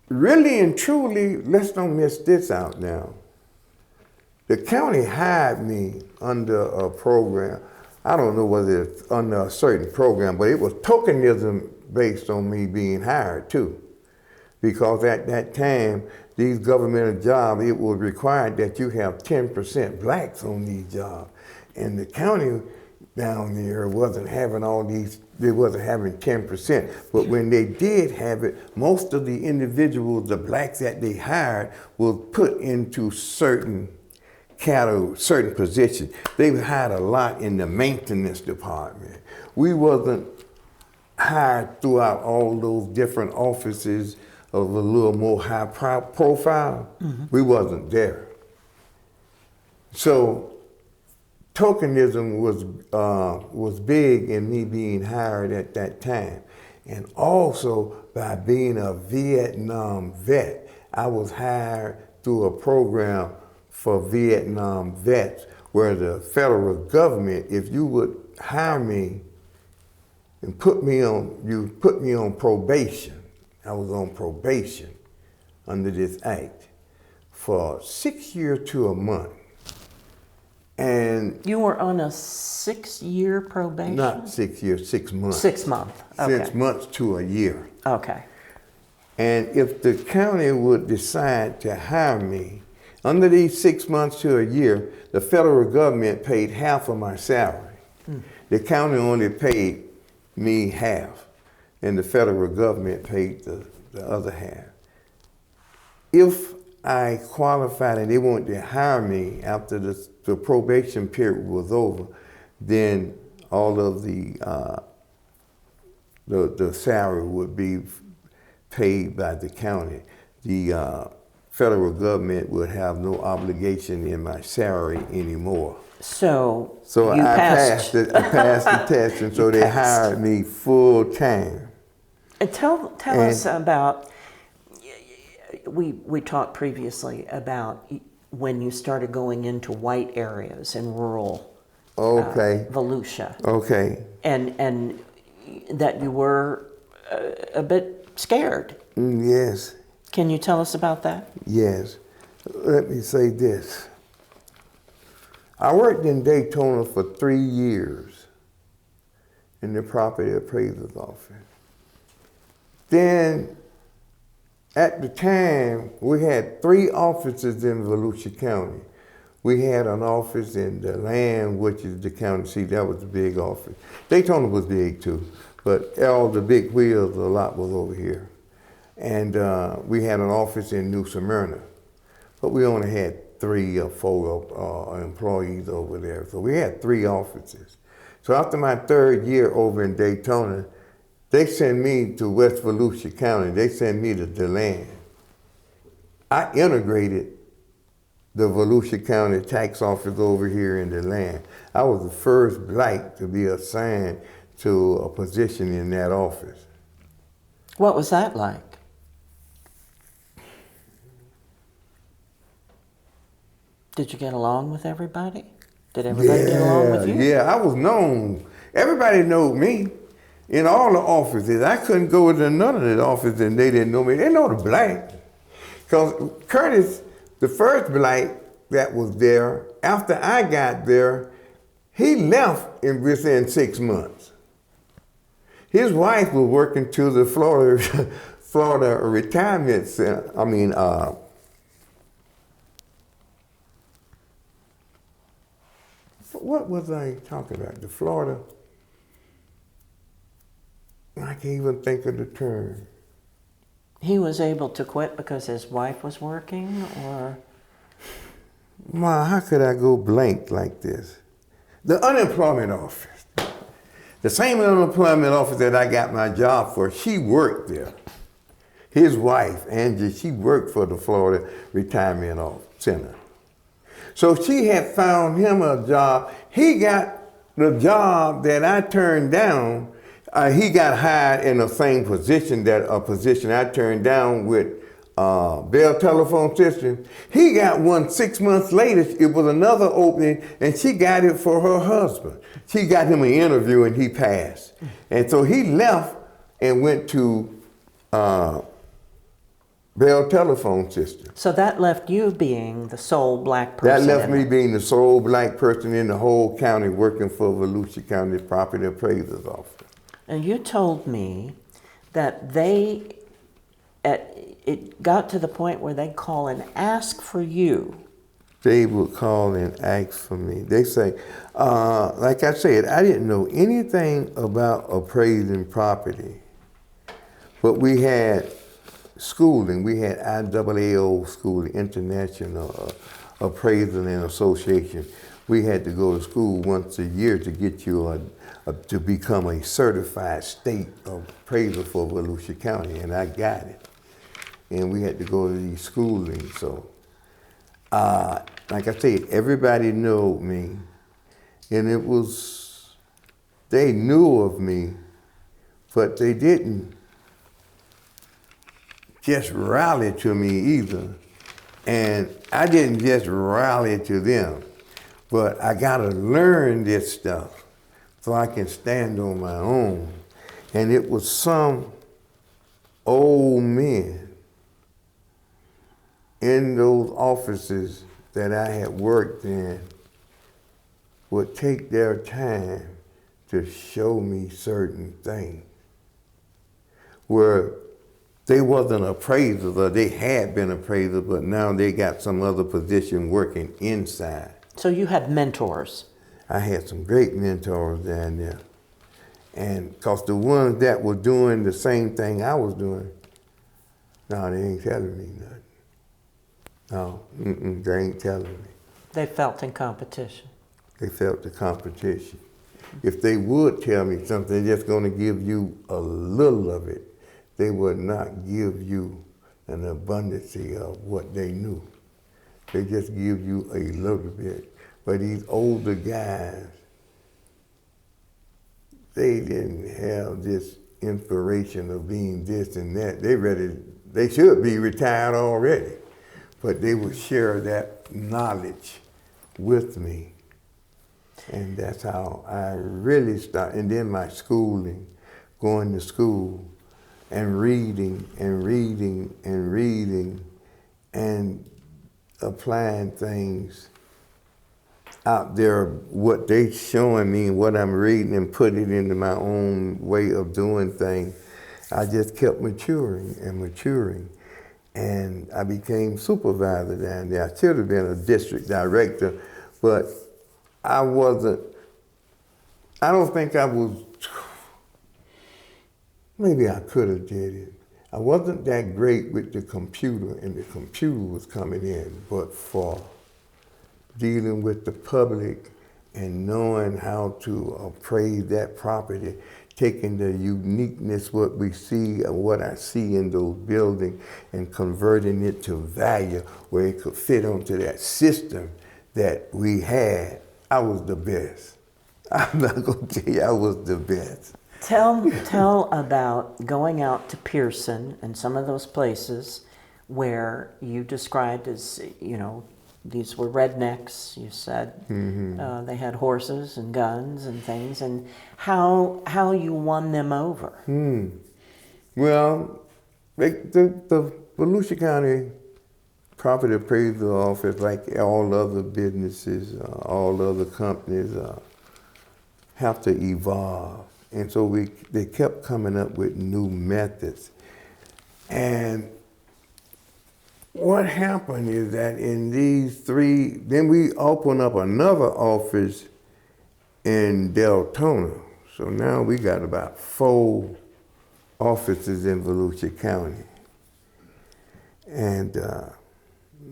really and truly, let's don't miss this out now. The county hired me under a program. I don't know whether it's under a certain program, but it was tokenism based on me being hired too. Because at that time, these governmental jobs, it was required that you have 10% blacks on these jobs. And the county down there wasn't having they wasn't having 10%. But when they did have it, most of the individuals, the blacks that they hired, were put into certain positions. They hired a lot in the maintenance department. We wasn't hired throughout all those different offices of a little more high profile. Mm-hmm. We wasn't there. So tokenism was big in me being hired at that time. And also by being a Vietnam vet, I was hired through a program for Vietnam vets, where the federal government, if you would hire me and put me on probation. I was on probation under this act for 6 years to a month. And you were on a 6-year probation? Not 6 years, 6 months. 6 months, okay. 6 months to a year. Okay. And if the county would decide to hire me, under these 6 months to a year, the federal government paid half of my salary. Mm. The county only paid me half, and the federal government paid the other half. If I qualified and they wanted to hire me after the probation period was over, then all of the salary would be paid by the county. The federal government would have no obligation in my salary anymore. So I passed the test, and so they hired me full time. And tell us about, we talked previously about when you started going into white areas in rural Volusia. Okay. And that you were a bit scared. Yes. Can you tell us about that? Yes. Let me say this. I worked in Daytona for 3 years in the property appraiser's office. Then, at the time, we had 3 offices in Volusia County. We had an office in DeLand, which is the county seat. That was the big office. Daytona was big too, but all the big wheels, a lot was over here. And we had an office in New Smyrna, but we only had 3 or 4 employees over there. So we had 3 offices. So after my 3rd year over in Daytona, they sent me to West Volusia County. They sent me to DeLand. I integrated the Volusia County tax office over here in DeLand. I was the first black to be assigned to a position in that office. What was that like? Did you get along with everybody? Did everybody get along with you? Yeah, I was known. Everybody knew me in all the offices. I couldn't go into none of the offices and they didn't know me. They know the black. Because Curtis, the first black that was there, after I got there, he left within 6 months. His wife was working to the Florida retirement center. what was I talking about? The Florida, I can't even think of the term. He was able to quit because his wife was working, or? Ma, how could I go blank like this? The unemployment office. The same unemployment office that I got my job for, she worked there. His wife, Angie, she worked for the Florida Retirement Center. So she had found him a job. He got the job that I turned down. He got hired in the same position I turned down with Bell Telephone System. He got one 6 months later. It was another opening, and she got it for her husband. She got him an interview, and he passed. And so he left and went to Bell Telephone System. So that left you being the sole black person. That left me being the sole black person in the whole county working for Volusia County Property Appraiser's office. And you told me that it got to the point where they'd call and ask for you. They would call and ask for me. They say, like I said, I didn't know anything about appraising property, but we had schooling. We had IAAO schooling, International Appraisal and Association. We had to go to school once a year to get you to become a certified state appraiser for Volusia County, and I got it. And we had to go to these schooling. So, like I said, everybody knew me, and they knew of me, but they didn't just rally to me either. And I didn't just rally to them, but I gotta learn this stuff so I can stand on my own. And it was some old men in those offices that I had worked in would take their time to show me certain things where they wasn't appraisers, or they had been appraisers, but now they got some other position working inside. So you had mentors. I had some great mentors down there. And because the ones that were doing the same thing I was doing, no, they ain't telling me nothing. No, they ain't telling me. They felt in competition. They felt the competition. If they would tell me something, they're just going to give you a little of it. They would not give you an abundance of what they knew. They just give you a little bit. But these older guys, they didn't have this inspiration of being this and that. They should be retired already, but they would share that knowledge with me. And that's how I really started. And then my schooling, going to school and reading and reading and reading and applying things out there, what they showing me, what I'm reading, and put it into my own way of doing things. I just kept maturing and maturing. And I became supervisor down there. I should have been a district director, but I wasn't. I don't think I was. Maybe I could have did it. I wasn't that great with the computer, and the computer was coming in, but for dealing with the public and knowing how to appraise that property, taking the uniqueness, what we see and what I see in those buildings, and converting it to value where it could fit onto that system that we had, I was the best. I'm not gonna tell you I was the best. Tell about going out to Pearson and some of those places where you described as, these were rednecks, you said. Mm-hmm. They had horses and guns and things, and how you won them over. Well, the Volusia County Property Appraiser Office, like all other businesses, all other companies, have to evolve. And so they kept coming up with new methods. And what happened is that in these three, then we opened up another office in Deltona. So now we got about 4 offices in Volusia County. And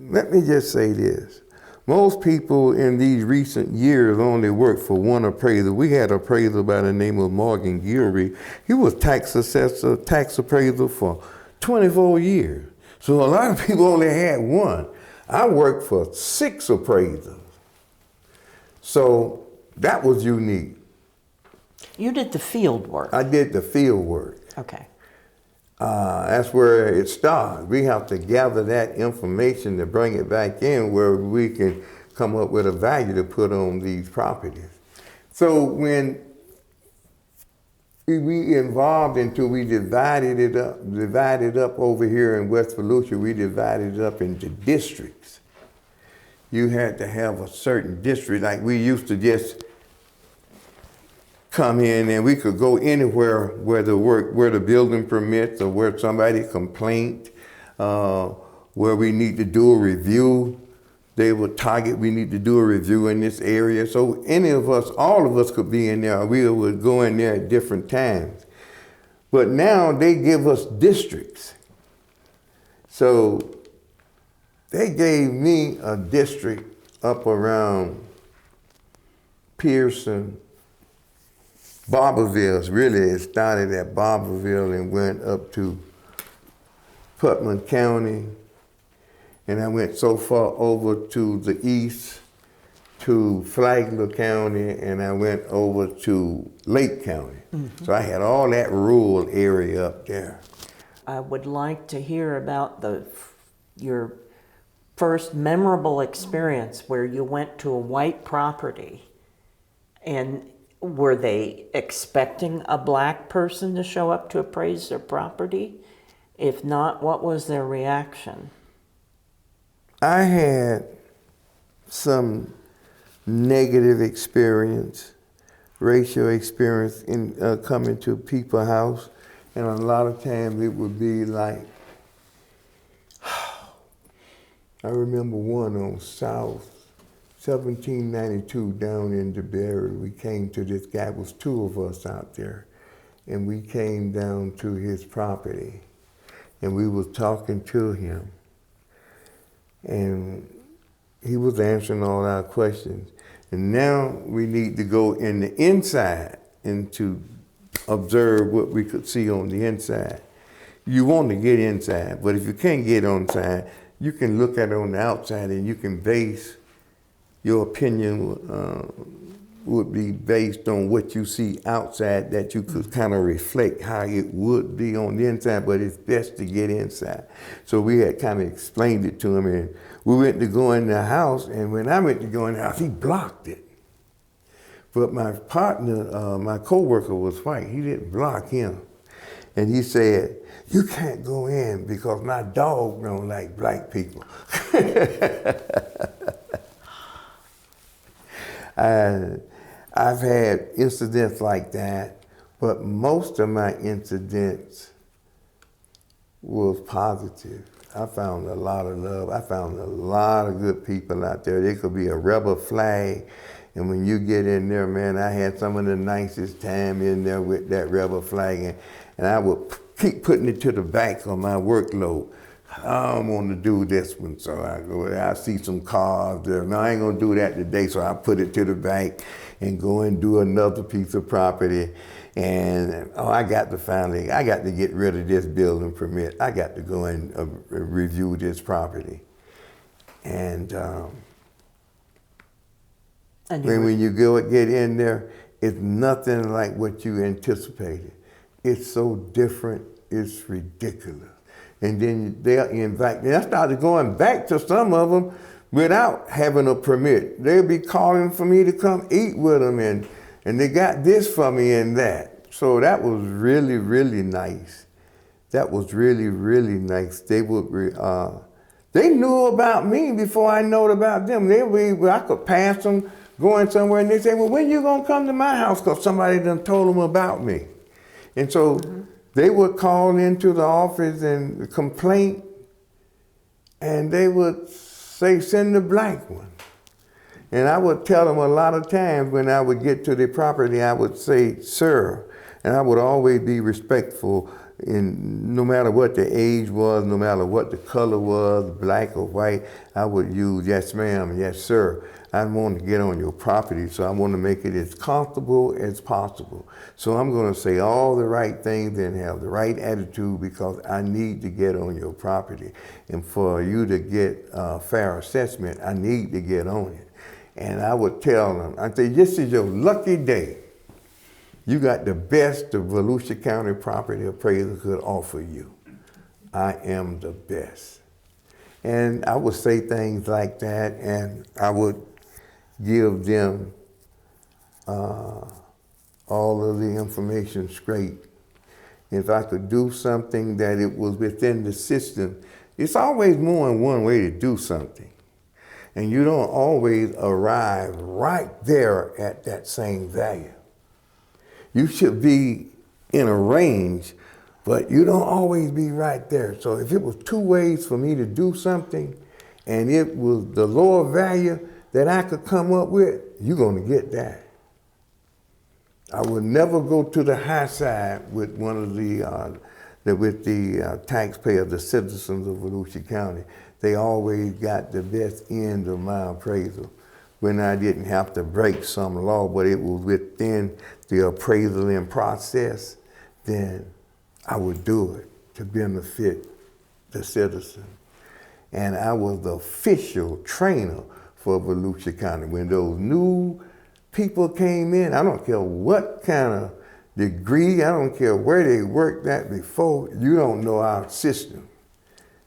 let me just say this. Most people in these recent years only work for one appraiser. We had an appraiser by the name of Morgan Gilry. He was tax assessor, tax appraiser for 24 years. So a lot of people only had one. I worked for 6 appraisers. So that was unique. You did the field work. I did the field work. Okay. That's where it starts. We have to gather that information to bring it back in where we can come up with a value to put on these properties. So when we involved into, we divided up over here in West Volusia, we divided it up into districts. You had to have a certain district, like we used to just come in and we could go anywhere where the building permits or where somebody complained, where we need to do a review. They would target, we need to do a review in this area. So any of us, all of us could be in there. We would go in there at different times. But now they give us districts. So they gave me a district up around Pearson, Barberville. Really, it started at Barberville and went up to Putnam County. And I went so far over to the east to Flagler County, and I went over to Lake County. Mm-hmm. So I had all that rural area up there. I would like to hear about your first memorable experience where you went to a white property, and were they expecting a black person to show up to appraise their property? If not, what was their reaction? I had some negative experience, racial experience in coming to people's house, and a lot of times it would be like, I remember one on South 1792 down in DeBerry. We came to this guy, it was 2 of us out there, and we came down to his property, and we was talking to him. And he was answering all our questions. And now we need to go in the inside and to observe what we could see on the inside. You want to get inside, but if you can't get inside, you can look at it on the outside and you can base your opinion would be based on what you see outside, that you could kind of reflect how it would be on the inside, but it's best to get inside. So we had kind of explained it to him, and we went to go in the house, and when I went to go in the house, he blocked it. But my partner, my coworker was white, he didn't block him. And he said, "You can't go in because my dog don't like black people." I've had incidents like that, but most of my incidents was positive. I found a lot of love. I found a lot of good people out there. There could be a rebel flag, and when you get in there, man, I had some of the nicest time in there with that rebel flag, and I would keep putting it to the back of my workload. I don't want to do this one, so I see some cars there. No, I ain't gonna do that today, so I put it to the back and go and do another piece of property. And I got to get rid of this building permit. I got to go and review this property. And when you get in there, it's nothing like what you anticipated. It's so different, it's ridiculous. And then I started going back to some of them without having a permit. They'll be calling for me to come eat with them, and they got this for me and that. So that was really, really nice. That was really, really nice. They knew about me before I knew about them. I could pass them going somewhere, and they say, "Well, when you gonna come to my house?" Because somebody done told them about me. And so they would call into the office and complain, and they would say, "Send the black one." And I would tell them a lot of times when I would get to the property, I would say, sir. And I would always be respectful, in no matter what the age was, no matter what the color was, black or white, I would use yes ma'am, yes sir. I want to get on your property, so I want to make it as comfortable as possible. So I'm going to say all the right things and have the right attitude because I need to get on your property. And for you to get a fair assessment, I need to get on it. And I would tell them, I'd say, this is your lucky day. You got the best the Volusia County Property Appraiser could offer you. I am the best. And I would say things like that, and I would give them all of the information straight. If I could do something that it was within the system, it's always more than one way to do something. And you don't always arrive right there at that same value. You should be in a range, but you don't always be right there. So if it was two ways for me to do something and it was the lower value that I could come up with, you're gonna get that. I would never go to the high side with one of the taxpayers, the citizens of Volusia County. They always got the best end of my appraisal when I didn't have to break some law, but it was within the appraisal and process, then I would do it to benefit the citizen. And I was the official trainer for Volusia County. When those new people came in, I don't care what kind of degree, I don't care where they worked at before, you don't know our system.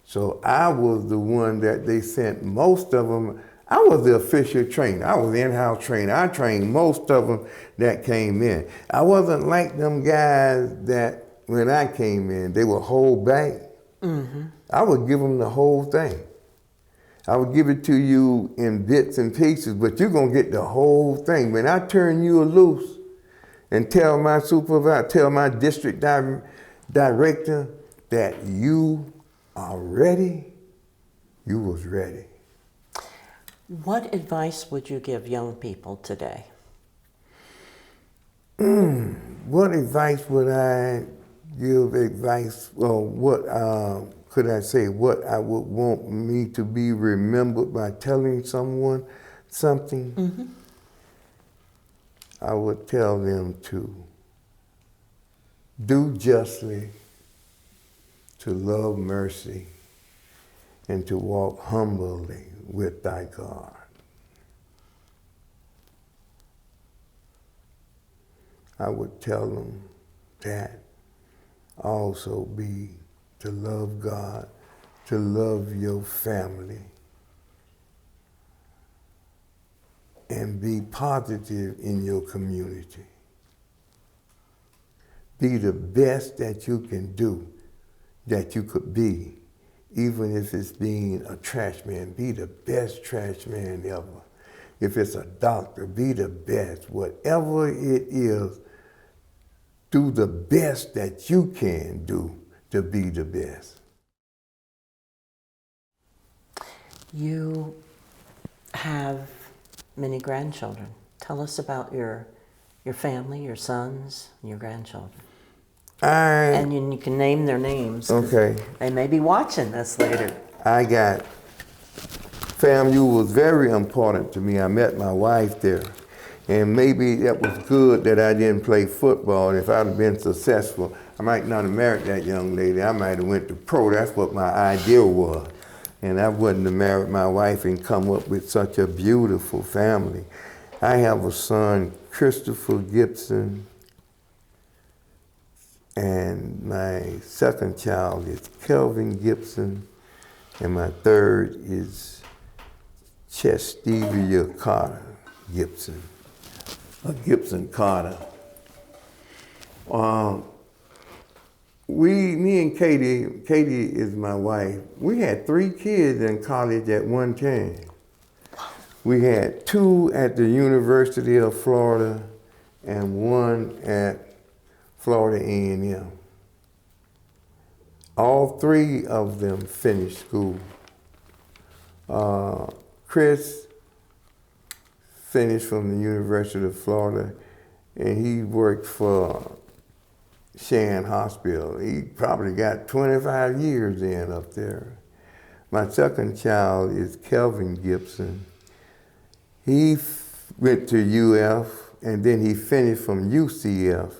So I was the one that they sent most of them. I was the official trainer. I was the in-house trainer. I trained most of them that came in. I wasn't like them guys that when I came in, they would hold back. Mm-hmm. I would give them the whole thing. I would give it to you in bits and pieces, but you're gonna get the whole thing. When I turn you loose and tell my supervisor, tell my district director that you are ready, you was ready. What advice would you give young people today? What advice would I give Well, what could I say? What I would want me to be remembered by telling someone something? Mm-hmm. I would tell them to do justly, to love mercy, and to walk humbly with thy God. I would tell them that also be to love God, to love your family, and be positive in your community. Be the best that you can do, that you could be. Even if it's being a trash man, be the best trash man ever. If it's a doctor, be the best. Whatever it is, do the best that you can do to be the best. You have many grandchildren. Tell us about your family, your sons, and your grandchildren. And you can name their names. Okay. They may be watching this later. I got, FAMU was very important to me. I met my wife there. And maybe that was good that I didn't play football. If I'd have been successful, I might not have married that young lady. I might have went to pro. That's what my ideal was. And I wouldn't have married my wife and come up with such a beautiful family. I have a son, Christopher Gibson, and my second child is Kelvin Gibson, and my third is Chestivia Carter Gibson, Gibson Carter. Me and Katie is my wife, we had 3 kids in college at one time. We had 2 at the University of Florida and 1 at Florida A&M. All 3 of them finished school. Chris finished from the University of Florida, and he worked for Shan Hospital. He probably got 25 years in up there. My second child is Kelvin Gibson. He went to UF, and then he finished from UCF.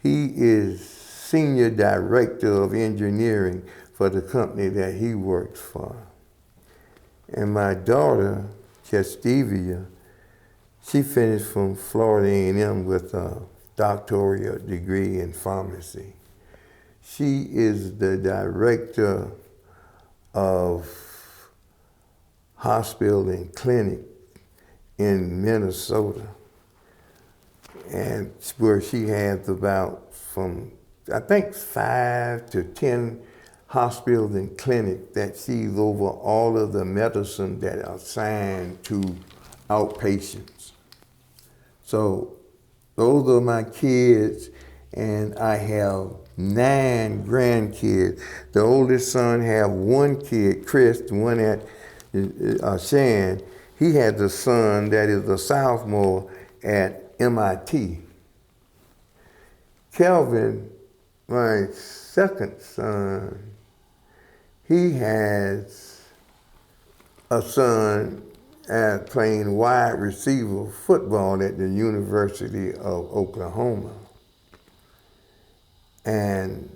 He is Senior Director of Engineering for the company that he works for. And my daughter, Chestivia, she finished from Florida A&M with a doctoral degree in pharmacy. She is the director of hospital and clinic in Minnesota, and where she has about from, I think, 5 to 10 hospitals and clinics that she's over all of the medicine that are assigned to outpatients. So those are my kids, and I have 9 grandkids. The oldest son have 1 kid, Chris, the one at Shan. He has a son that is a sophomore at MIT. Kelvin, my second son, he has a son playing wide receiver football at the University of Oklahoma. And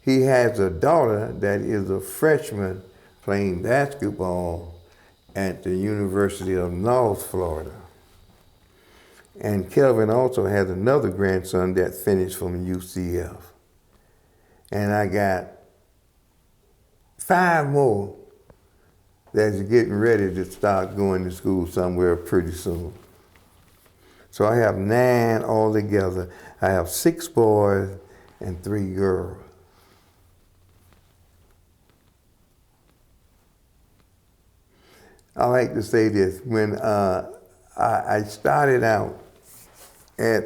he has a daughter that is a freshman playing basketball at the University of North Florida. And Kelvin also has another grandson that finished from UCF. And I got 5 more that's getting ready to start going to school somewhere pretty soon. So I have 9 altogether. I have 6 boys and 3 girls. I like to say this, when I started out at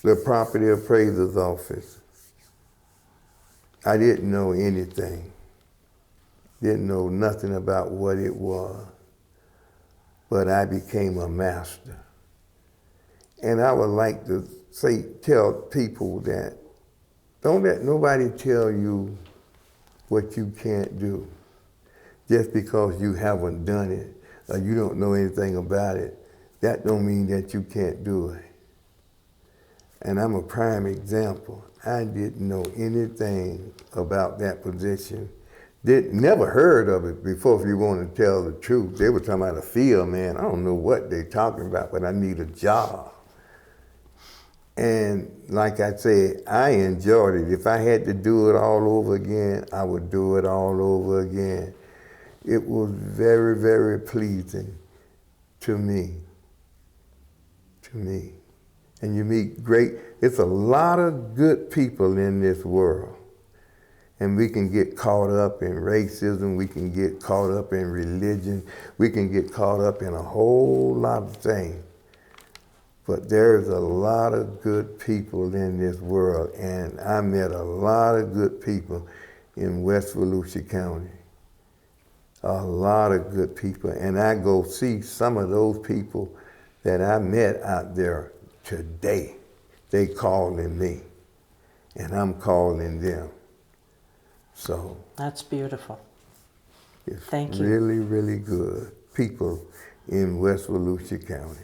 the property appraiser's office, I didn't know anything. Didn't know nothing about what it was, but I became a master. And I would like to tell people that don't let nobody tell you what you can't do. Just because you haven't done it or you don't know anything about it, that don't mean that you can't do it. And I'm a prime example. I didn't know anything about that position. Never heard of it before, if you want to tell the truth. They were talking about a field, man. I don't know what they're talking about, but I need a job. And like I said, I enjoyed it. If I had to do it all over again, I would do it all over again. It was very, very pleasing to me. And you meet it's a lot of good people in this world. And we can get caught up in racism, we can get caught up in religion, we can get caught up in a whole lot of things. But there's a lot of good people in this world, and I met a lot of good people in West Volusia County. A lot of good people, and I go see some of those people that I met out there today. They calling me, and I'm calling them. So That's beautiful. it's Thank you. really, really good people in West Volusia County.